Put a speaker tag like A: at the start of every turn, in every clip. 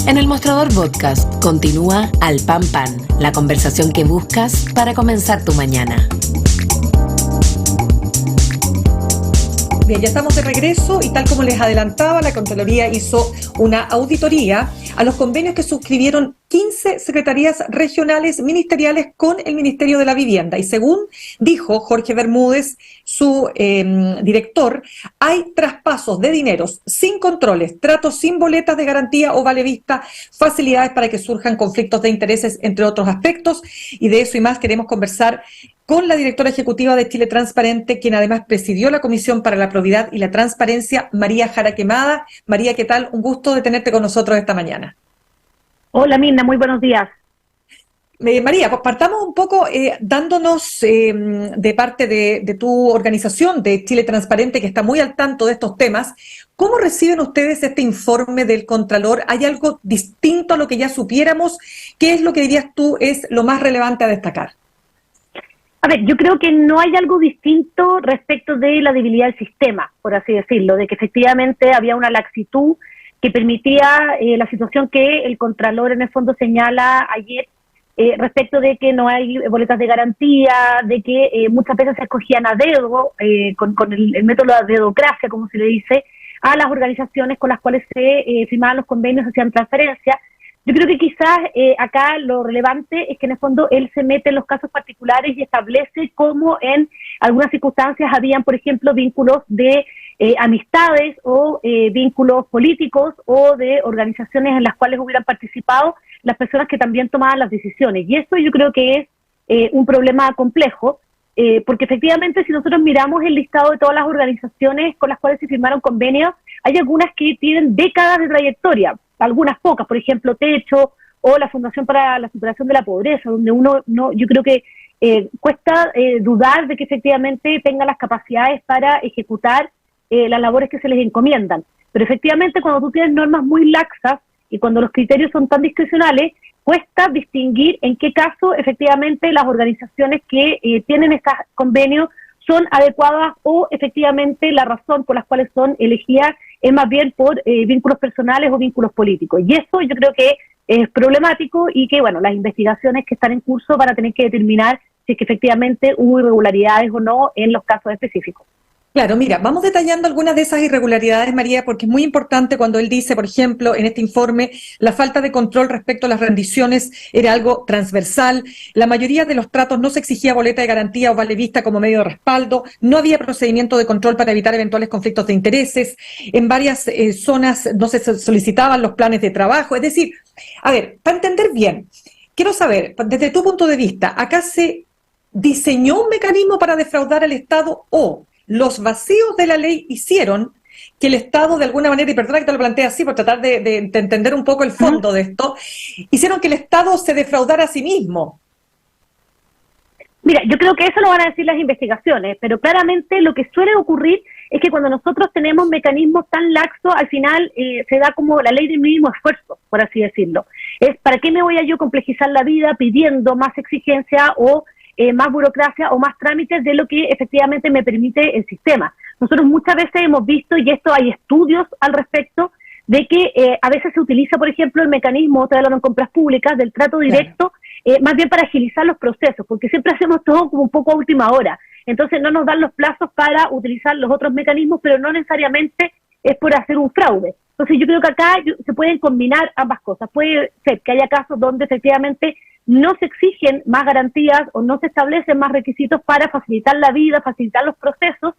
A: En el Mostrador Podcast continúa Al Pan Pan, la conversación que buscas para comenzar tu mañana.
B: Bien, ya estamos de regreso y tal como les adelantaba, la Contraloría hizo una auditoría a los convenios que suscribieron 15 secretarías regionales ministeriales con el Ministerio de la Vivienda. Y según dijo Jorge Bermúdez, su director, hay traspasos de dineros sin controles, tratos sin boletas de garantía o vale vista, facilidades para que surjan conflictos de intereses, entre otros aspectos. Y de eso y más queremos conversar con la directora ejecutiva de Chile Transparente, quien además presidió la Comisión para la Probidad y la Transparencia, María Jara Quemada. María, ¿qué tal? Un gusto de tenerte con nosotros esta mañana.
C: Hola Mirna, muy buenos días.
B: María, pues partamos un poco dándonos de parte de tu organización, de Chile Transparente, que está muy al tanto de estos temas. ¿Cómo reciben ustedes este informe del Contralor? ¿Hay algo distinto a lo que ya supiéramos? ¿Qué es lo que dirías tú es lo más relevante a destacar?
C: A ver, yo creo que no hay algo distinto respecto de la debilidad del sistema, por así decirlo, de que efectivamente había una laxitud que permitía la situación que el Contralor en el fondo señala ayer respecto de que no hay boletas de garantía, de que muchas veces se escogían a dedo, con el método de dedocracia, como se le dice, a las organizaciones con las cuales se firmaban los convenios, hacían transferencias. Yo creo que quizás acá lo relevante es que en el fondo él se mete en los casos particulares y establece cómo en algunas circunstancias habían, por ejemplo, vínculos de amistades o vínculos políticos o de organizaciones en las cuales hubieran participado las personas que también tomaban las decisiones. Y esto yo creo que es un problema complejo, porque efectivamente si nosotros miramos el listado de todas las organizaciones con las cuales se firmaron convenios, hay algunas que tienen décadas de trayectoria, algunas pocas, por ejemplo, Techo o la Fundación para la Superación de la Pobreza, donde uno no, yo creo que cuesta dudar de que efectivamente tenga las capacidades para ejecutar las labores que se les encomiendan. Pero efectivamente cuando tú tienes normas muy laxas y cuando los criterios son tan discrecionales, cuesta distinguir en qué caso efectivamente las organizaciones que tienen estos convenios son adecuadas o efectivamente la razón por las cuales son elegidas es más bien por vínculos personales o vínculos políticos. Y eso yo creo que es problemático y que, bueno, las investigaciones que están en curso van a tener que determinar si es que efectivamente hubo irregularidades o no en los casos específicos.
B: Claro, mira, vamos detallando algunas de esas irregularidades, María, porque es muy importante cuando él dice, por ejemplo, en este informe, la falta de control respecto a las rendiciones era algo transversal, la mayoría de los tratos no se exigía boleta de garantía o vale vista como medio de respaldo, no había procedimiento de control para evitar eventuales conflictos de intereses, en varias zonas no se solicitaban los planes de trabajo, es decir, a ver, para entender bien, quiero saber, desde tu punto de vista, ¿acá se diseñó un mecanismo para defraudar al Estado o los vacíos de la ley hicieron que el Estado de alguna manera, y perdona que te lo plantee así por tratar de entender un poco el fondo de esto, hicieron que el Estado se defraudara a sí mismo?
C: Mira, yo creo que eso lo van a decir las investigaciones, pero claramente lo que suele ocurrir es que cuando nosotros tenemos mecanismos tan laxos, al final se da como la ley del mínimo esfuerzo, por así decirlo. Es, ¿para qué me voy a yo complejizar la vida pidiendo más exigencia o más burocracia o más trámites de lo que efectivamente me permite el sistema? Nosotros muchas veces hemos visto, y esto hay estudios al respecto, de que a veces se utiliza, por ejemplo, el mecanismo, te hablo en compras públicas, del trato directo, más bien para agilizar los procesos, porque siempre hacemos todo como un poco a última hora. Entonces no nos dan los plazos para utilizar los otros mecanismos, pero no necesariamente es por hacer un fraude. Entonces yo creo que acá se pueden combinar ambas cosas. Puede ser que haya casos donde efectivamente no se exigen más garantías o no se establecen más requisitos para facilitar la vida, facilitar los procesos,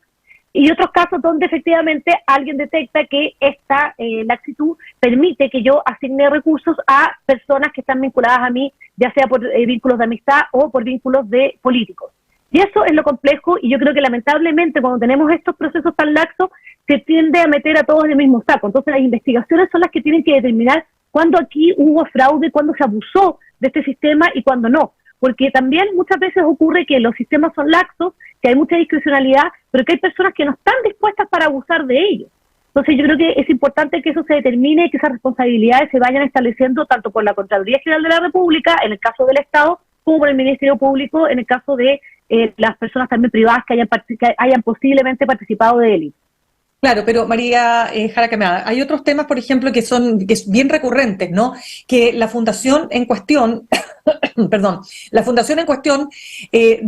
C: y otros casos donde efectivamente alguien detecta que esta laxitud permite que yo asigne recursos a personas que están vinculadas a mí, ya sea por vínculos de amistad o por vínculos de políticos. Y eso es lo complejo, y yo creo que lamentablemente cuando tenemos estos procesos tan laxos se tiende a meter a todos en el mismo saco. Entonces las investigaciones son las que tienen que determinar cuándo aquí hubo fraude, cuándo se abusó de este sistema y cuándo no. Porque también muchas veces ocurre que los sistemas son laxos, que hay mucha discrecionalidad, pero que hay personas que no están dispuestas para abusar de ellos. Entonces yo creo que es importante que eso se determine y que esas responsabilidades se vayan estableciendo tanto por la Contraloría General de la República, en el caso del Estado, como por el Ministerio Público, en el caso de las personas también privadas que hayan posiblemente participado de él.
B: Claro, pero María Jara Quemada, hay otros temas, por ejemplo, que son bien recurrentes, ¿no? Que la fundación en cuestión, perdón, la fundación en cuestión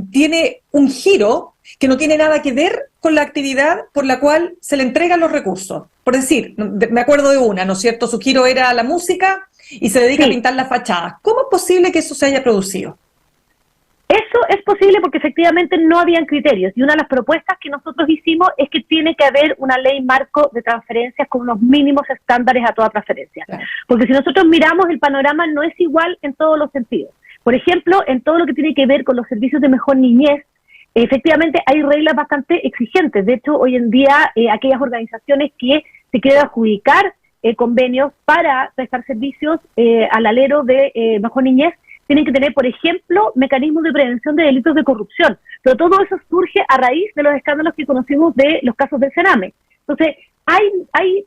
B: tiene un giro que no tiene nada que ver con la actividad por la cual se le entregan los recursos. Por decir, me acuerdo de una, ¿no es cierto? Su giro era la música y se dedica a pintar las fachadas. ¿Cómo es posible que eso se haya producido?
C: Eso es posible porque efectivamente no habían criterios y una de las propuestas que nosotros hicimos es que tiene que haber una ley marco de transferencias con unos mínimos estándares a toda transferencia. Claro. Porque si nosotros miramos el panorama no es igual en todos los sentidos. Por ejemplo, en todo lo que tiene que ver con los servicios de mejor niñez, efectivamente hay reglas bastante exigentes. De hecho, hoy en día aquellas organizaciones que se quieren adjudicar convenios para prestar servicios al alero de mejor niñez tienen que tener, por ejemplo, mecanismos de prevención de delitos de corrupción. Pero todo eso surge a raíz de los escándalos que conocimos de los casos del Sename. Entonces, hay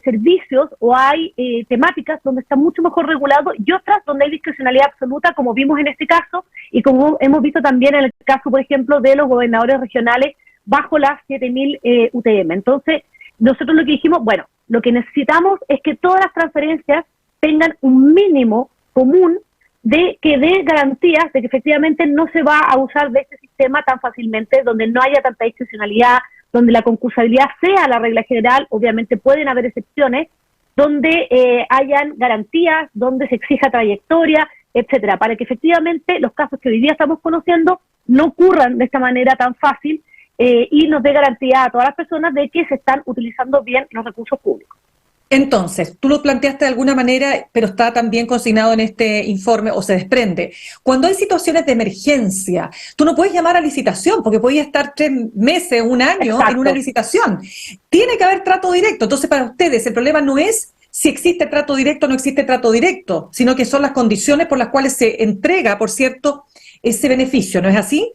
C: servicios o hay temáticas donde está mucho mejor regulado y otras donde hay discrecionalidad absoluta, como vimos en este caso y como hemos visto también en el caso, por ejemplo, de los gobernadores regionales bajo las 7.000 UTM. Entonces, nosotros lo que dijimos, bueno, lo que necesitamos es que todas las transferencias tengan un mínimo común de que dé garantías de que efectivamente no se va a usar de este sistema tan fácilmente, donde no haya tanta discrecionalidad, donde la concursabilidad sea la regla general. Obviamente pueden haber excepciones, donde hayan garantías, donde se exija trayectoria, etcétera, para que efectivamente los casos que hoy día estamos conociendo no ocurran de esta manera tan fácil y nos dé garantía a todas las personas de que se están utilizando bien los recursos públicos.
B: Entonces, tú lo planteaste de alguna manera, pero está también consignado en este informe, o se desprende. Cuando hay situaciones de emergencia, tú no puedes llamar a licitación, porque podías estar 3 meses, 1 año Exacto. en una licitación. Tiene que haber trato directo. Entonces, para ustedes, el problema no es si existe trato directo o no existe trato directo, sino que son las condiciones por las cuales se entrega, por cierto, ese beneficio, ¿no es así?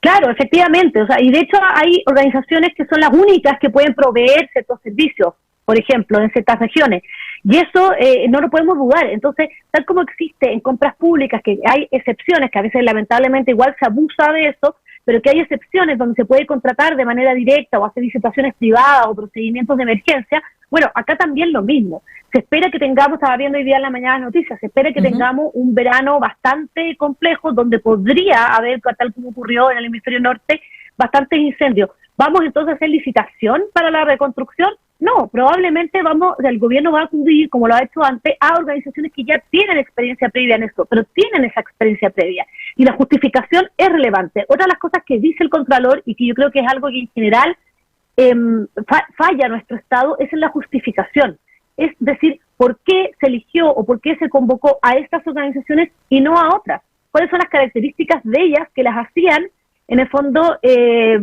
C: Claro, efectivamente. O sea, y de hecho hay organizaciones que son las únicas que pueden proveer ciertos servicios, por ejemplo, en ciertas regiones. Y eso no lo podemos dudar. Entonces, tal como existe en compras públicas, que hay excepciones, que a veces lamentablemente igual se abusa de eso, pero que hay excepciones donde se puede contratar de manera directa o hacer licitaciones privadas o procedimientos de emergencia, bueno, acá también lo mismo. Se espera que tengamos, estaba viendo hoy día en la mañana noticias, se espera que tengamos un verano bastante complejo donde podría haber, tal como ocurrió en el hemisferio norte, bastantes incendios. ¿Vamos entonces a hacer licitación para la reconstrucción? No, probablemente el gobierno va a acudir, como lo ha hecho antes, a organizaciones que ya tienen experiencia previa en esto, pero tienen esa experiencia previa. Y la justificación es relevante. Otra de las cosas que dice el Contralor, y que yo creo que es algo que en general falla nuestro Estado, es en la justificación. Es decir, ¿por qué se eligió o por qué se convocó a estas organizaciones y no a otras? ¿Cuáles son las características de ellas que las hacían en el fondo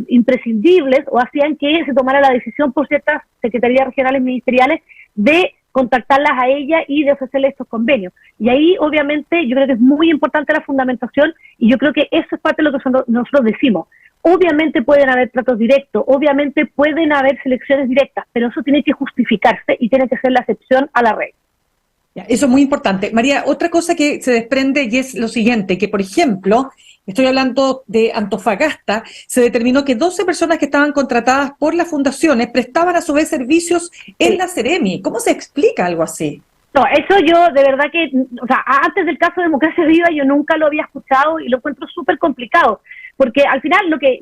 C: imprescindibles o hacían que se tomara la decisión por ciertas secretarías regionales ministeriales de contactarlas a ella y de ofrecerle estos convenios? Y ahí obviamente yo creo que es muy importante la fundamentación y yo creo que eso es parte de lo que nosotros decimos. Obviamente pueden haber tratos directos, obviamente pueden haber selecciones directas, pero eso tiene que justificarse y tiene que ser la excepción a la regla.
B: Eso es muy importante. María, otra cosa que se desprende y es lo siguiente, que por ejemplo, estoy hablando de Antofagasta, se determinó que 12 personas que estaban contratadas por las fundaciones prestaban a su vez servicios en la Seremi. ¿Cómo se explica algo así?
C: No, eso yo de verdad que, o sea, antes del caso de Democracia Viva yo nunca lo había escuchado y lo encuentro súper complicado, porque al final lo que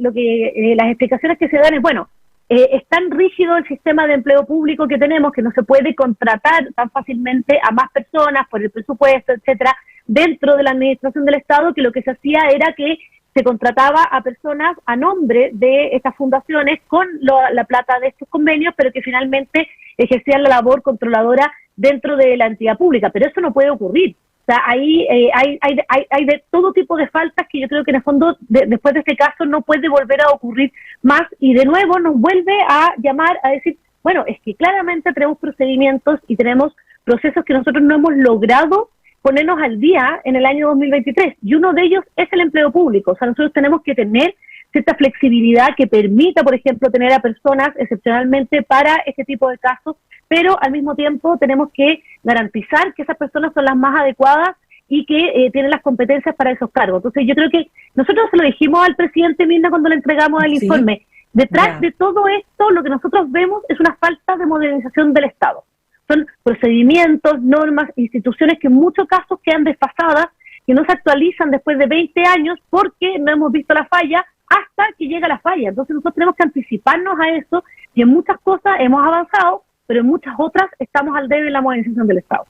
C: las explicaciones que se dan es, bueno, es tan rígido el sistema de empleo público que tenemos que no se puede contratar tan fácilmente a más personas por el presupuesto, etcétera, dentro de la administración del Estado, que lo que se hacía era que se contrataba a personas a nombre de estas fundaciones con la plata de estos convenios, pero que finalmente ejercían la labor controladora dentro de la entidad pública. Pero eso no puede ocurrir. O sea, ahí hay de todo tipo de faltas que yo creo que en el fondo, después de este caso, no puede volver a ocurrir más. Y de nuevo nos vuelve a llamar a decir, bueno, es que claramente tenemos procedimientos y tenemos procesos que nosotros no hemos logrado ponernos al día en el año 2023. Y uno de ellos es el empleo público. O sea, nosotros tenemos que tener cierta flexibilidad que permita, por ejemplo, tener a personas excepcionalmente para este tipo de casos, pero al mismo tiempo tenemos que garantizar que esas personas son las más adecuadas y que tienen las competencias para esos cargos. Entonces yo creo que nosotros se lo dijimos al presidente Mirna cuando le entregamos el informe, Detrás de todo esto, lo que nosotros vemos es una falta de modernización del Estado. Son procedimientos, normas, instituciones que en muchos casos quedan desfasadas, que no se actualizan después de 20 años porque no hemos visto la falla hasta que llega la falla. Entonces nosotros tenemos que anticiparnos a eso y en muchas cosas hemos avanzado, pero en muchas otras estamos al debe en la modernización del Estado.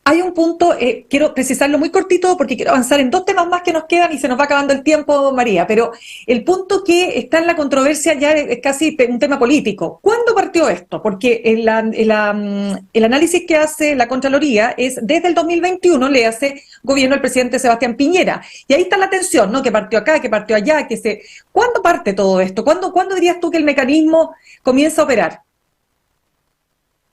B: Hay un punto, quiero precisarlo muy cortito porque quiero avanzar en 2 temas más que nos quedan y se nos va acabando el tiempo, María, pero el punto que está en la controversia ya es casi un tema político. ¿Cuándo partió esto? Porque el análisis que hace la Contraloría es desde el 2021, le hace gobierno al presidente Sebastián Piñera. Y ahí está la tensión, ¿no? Que partió acá, que partió allá, ¿Cuándo parte todo esto? ¿Cuándo dirías tú que el mecanismo comienza a operar?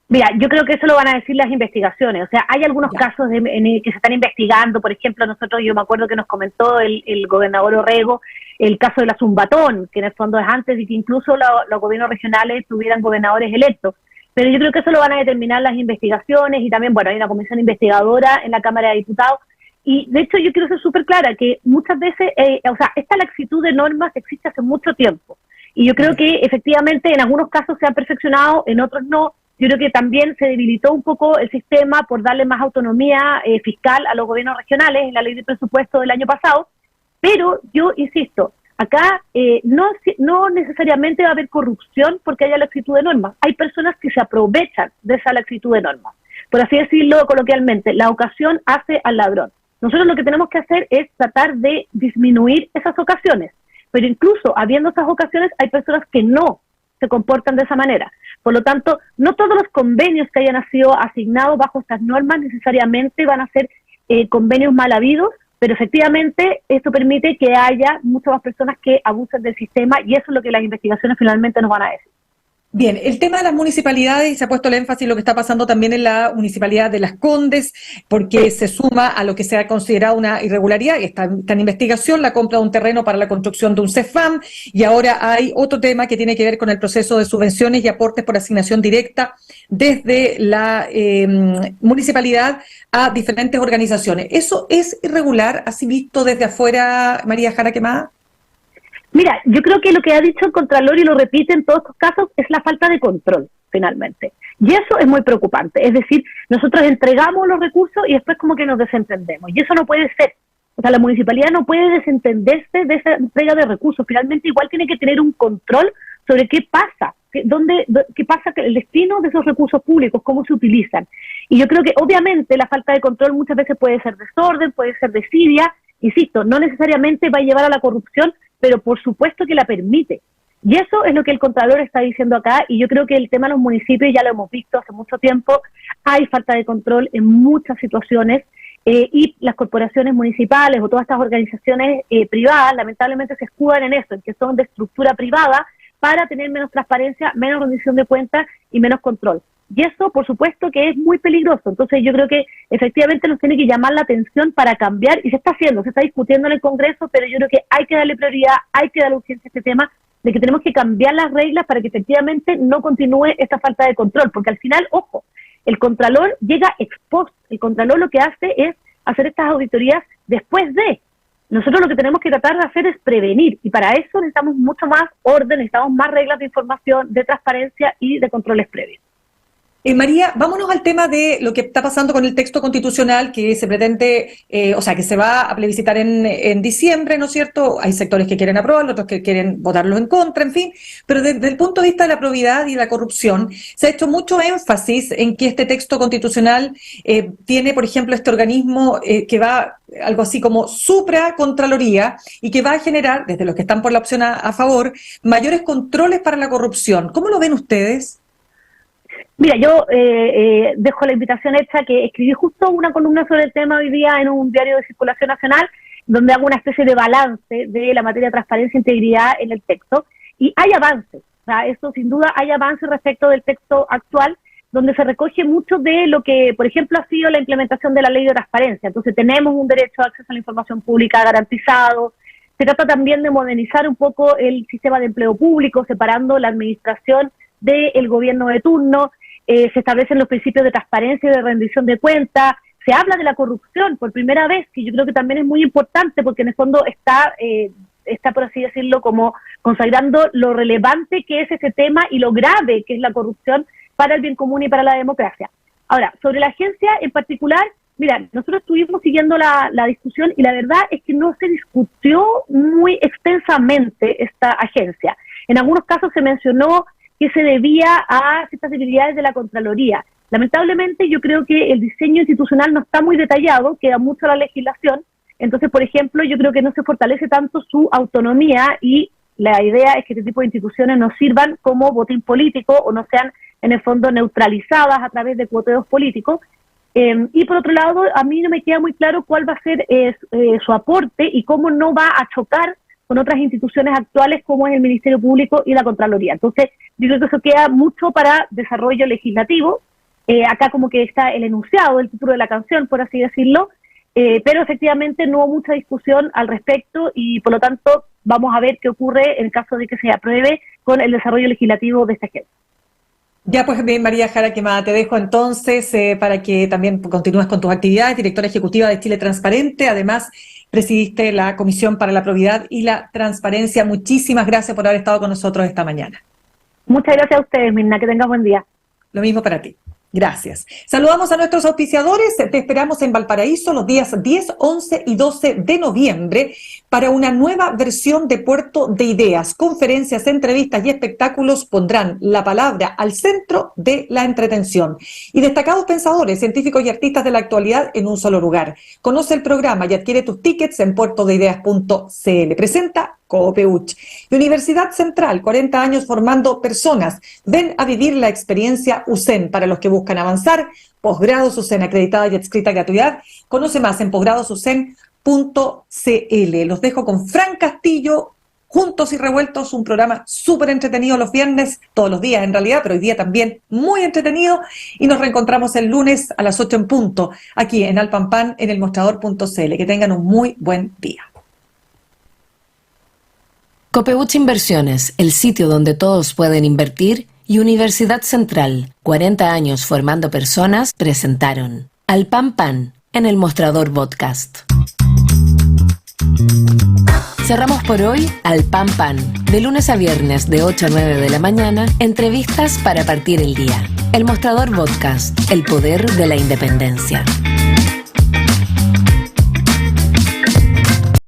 C: Mira, yo creo que eso lo van a decir las investigaciones. O sea, hay algunos casos que se están investigando. Por ejemplo, yo me acuerdo que nos comentó el gobernador Orrego el caso de la Zumbatón, que en el fondo es antes de que incluso los gobiernos regionales tuvieran gobernadores electos. Pero yo creo que eso lo van a determinar las investigaciones y también, bueno, hay una comisión investigadora en la Cámara de Diputados. Y de hecho yo quiero ser súper clara que muchas veces, esta laxitud de normas existe hace mucho tiempo. Y yo creo que efectivamente en algunos casos se han perfeccionado, en otros no. Yo creo que también se debilitó un poco el sistema por darle más autonomía fiscal a los gobiernos regionales en la ley de presupuesto del año pasado, pero yo insisto, acá no necesariamente va a haber corrupción porque haya laxitud de normas. Hay personas que se aprovechan de esa laxitud de normas. Por así decirlo coloquialmente, la ocasión hace al ladrón. Nosotros lo que tenemos que hacer es tratar de disminuir esas ocasiones, pero incluso habiendo esas ocasiones hay personas que no se comportan de esa manera. Por lo tanto, no todos los convenios que hayan sido asignados bajo estas normas necesariamente van a ser convenios mal habidos, pero efectivamente esto permite que haya muchas más personas que abusen del sistema y eso es lo que las investigaciones finalmente nos van a decir.
B: Bien, el tema de las municipalidades, y se ha puesto el énfasis en lo que está pasando también en la municipalidad de Las Condes, porque se suma a lo que se ha considerado una irregularidad, está en investigación, la compra de un terreno para la construcción de un CEFAM, y ahora hay otro tema que tiene que ver con el proceso de subvenciones y aportes por asignación directa desde la municipalidad a diferentes organizaciones. ¿Eso es irregular, así visto desde afuera, María Jara Quemada?
C: Mira, yo creo que lo que ha dicho el Contralor y lo repite en todos estos casos es la falta de control, finalmente. Y eso es muy preocupante. Es decir, nosotros entregamos los recursos y después como que nos desentendemos. Y eso no puede ser. O sea, la municipalidad no puede desentenderse de esa entrega de recursos. Finalmente igual tiene que tener un control sobre qué pasa, qué pasa el destino de esos recursos públicos, cómo se utilizan. Y yo creo que obviamente la falta de control muchas veces puede ser desorden, puede ser desidia. Insisto, no necesariamente va a llevar a la corrupción, pero por supuesto que la permite. Y eso es lo que el Contralor está diciendo acá, y yo creo que el tema de los municipios ya lo hemos visto hace mucho tiempo, hay falta de control en muchas situaciones, y las corporaciones municipales o todas estas organizaciones privadas lamentablemente se escudan en eso, en que son de estructura privada para tener menos transparencia, menos rendición de cuentas y menos control. Y eso, por supuesto, que es muy peligroso. Entonces yo creo que efectivamente nos tiene que llamar la atención para cambiar, y se está haciendo, se está discutiendo en el Congreso, pero yo creo que hay que darle prioridad, hay que darle urgencia a este tema, de que tenemos que cambiar las reglas para que efectivamente no continúe esta falta de control, porque al final, ojo, el Contralor llega ex post, el Contralor lo que hace es hacer estas auditorías después de. Nosotros lo que tenemos que tratar de hacer es prevenir, y para eso necesitamos mucho más orden, necesitamos más reglas de información, de transparencia y de controles previos.
B: María, vámonos al tema de lo que está pasando con el texto constitucional que se pretende, que se va a plebiscitar en diciembre, ¿no es cierto? Hay sectores que quieren aprobarlo, otros que quieren votarlo en contra, en fin. Pero desde el punto de vista de la probidad y la corrupción, se ha hecho mucho énfasis en que este texto constitucional tiene, por ejemplo, este organismo que va algo así como supracontraloría y que va a generar, desde los que están por la opción a favor, mayores controles para la corrupción. ¿Cómo lo ven ustedes?
C: Mira, yo dejo la invitación hecha, que escribí justo una columna sobre el tema hoy día en un diario de circulación nacional, donde hago una especie de balance de la materia de transparencia e integridad en el texto, y hay avances, o sea, eso sin duda hay avances respecto del texto actual, donde se recoge mucho de lo que, por ejemplo, ha sido la implementación de la ley de transparencia. Entonces tenemos un derecho a acceso a la información pública garantizado. Se trata también de modernizar un poco el sistema de empleo público, separando la administración del gobierno de turno. Se establecen los principios de transparencia y de rendición de cuentas, se habla de la corrupción por primera vez, que yo creo que también es muy importante porque en el fondo está está, por así decirlo, como consagrando lo relevante que es ese tema y lo grave que es la corrupción para el bien común y para la democracia. Ahora, sobre la agencia en particular, mira, nosotros estuvimos siguiendo la discusión y la verdad es que no se discutió muy extensamente esta agencia. En algunos casos se mencionó que se debía a ciertas debilidades de la Contraloría. Lamentablemente yo creo que el diseño institucional no está muy detallado, queda mucho la legislación, entonces, por ejemplo, yo creo que no se fortalece tanto su autonomía y la idea es que este tipo de instituciones no sirvan como botín político o no sean, en el fondo, neutralizadas a través de cuoteos políticos. Y por otro lado, a mí no me queda muy claro cuál va a ser su aporte y cómo no va a chocar con otras instituciones actuales como es el Ministerio Público y la Contraloría. Entonces, yo creo que eso queda mucho para desarrollo legislativo. Acá como que está el enunciado, el título de la canción, por así decirlo, pero efectivamente no hubo mucha discusión al respecto y por lo tanto vamos a ver qué ocurre en caso de que se apruebe con el desarrollo legislativo de esta agencia.
B: Ya pues bien, María Jara Quemada, te dejo entonces para que también continúes con tus actividades, directora ejecutiva de Chile Transparente, además presidiste la Comisión para la Probidad y la Transparencia. Muchísimas gracias por haber estado con nosotros esta mañana.
C: Muchas gracias a ustedes, Mirna, que tengas buen día.
B: Lo mismo para ti. Gracias. Saludamos a nuestros auspiciadores. Te esperamos en Valparaíso los días 10, 11 y 12 de noviembre para una nueva versión de Puerto de Ideas. Conferencias, entrevistas y espectáculos pondrán la palabra al centro de la entretención. Y destacados pensadores, científicos y artistas de la actualidad en un solo lugar. Conoce el programa y adquiere tus tickets en puertodeideas.cl. Presenta Copeuch. Y Universidad Central, 40 años formando personas. Ven a vivir la experiencia USEN para los que buscan avanzar. Posgrados USEN, acreditada y adscrita a gratuidad. Conoce más en posgradosusen.cl. Los dejo con Fran Castillo, Juntos y Revueltos, un programa súper entretenido los viernes, todos los días en realidad, pero hoy día también muy entretenido. Y nos reencontramos el lunes a las 8 en punto, aquí en Alpampan, en elmostrador.cl. Que tengan un muy buen día.
A: Copeuch Inversiones, el sitio donde todos pueden invertir, y Universidad Central, 40 años formando personas, presentaron Al Pan Pan en el Mostrador Podcast. Cerramos por hoy Al Pan Pan, de lunes a viernes de 8 a 9 de la mañana, entrevistas para partir el día. El Mostrador Podcast, el poder de la independencia.